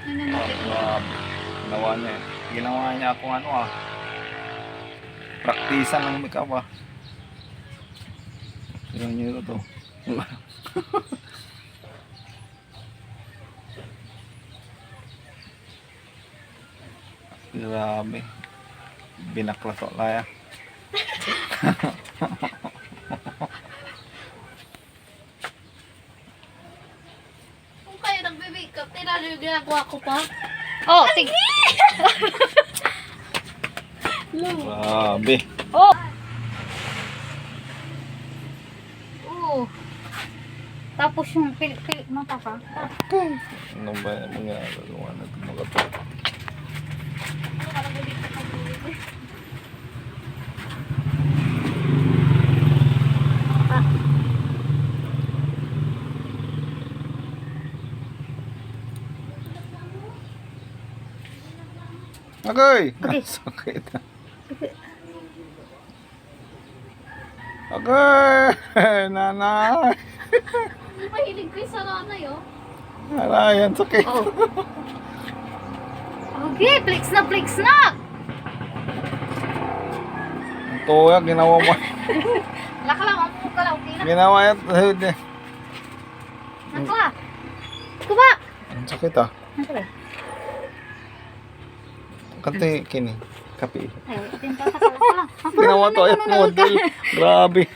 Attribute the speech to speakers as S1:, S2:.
S1: Nanumutik mo.
S2: Grabe. Ginawa niya akong ano praktisan ng makeup Tignan niyo ito. Grabe. Binaklas ko kaya.
S1: Kung kayo nagbe-makeup, tinalo yung ginagawa ko pa. Oh, sige.
S2: Grabe.
S1: Oh. Oh. Tapos yung pilit-pilit mata ka.
S2: Ano ba yung mga gagawa na ito mga to? Agay!
S1: Okay.
S2: Sakit. Agay! Nanay!
S1: Mahilig ko yung sa nanay, oh.
S2: Aray, ang sakit.
S1: Oh. Okay, flex na, flex na!
S2: Ang tuya, ginawa mo.
S1: Lakla, mamukala, okay na.
S2: Ginawa yan.
S1: Nakla. Kuba!
S2: Ang sakit
S1: Nakla.
S2: Kanti kini. Kapi.
S1: Ay, tinta sa kalakla.
S2: Ginawa to ay model. Grabe.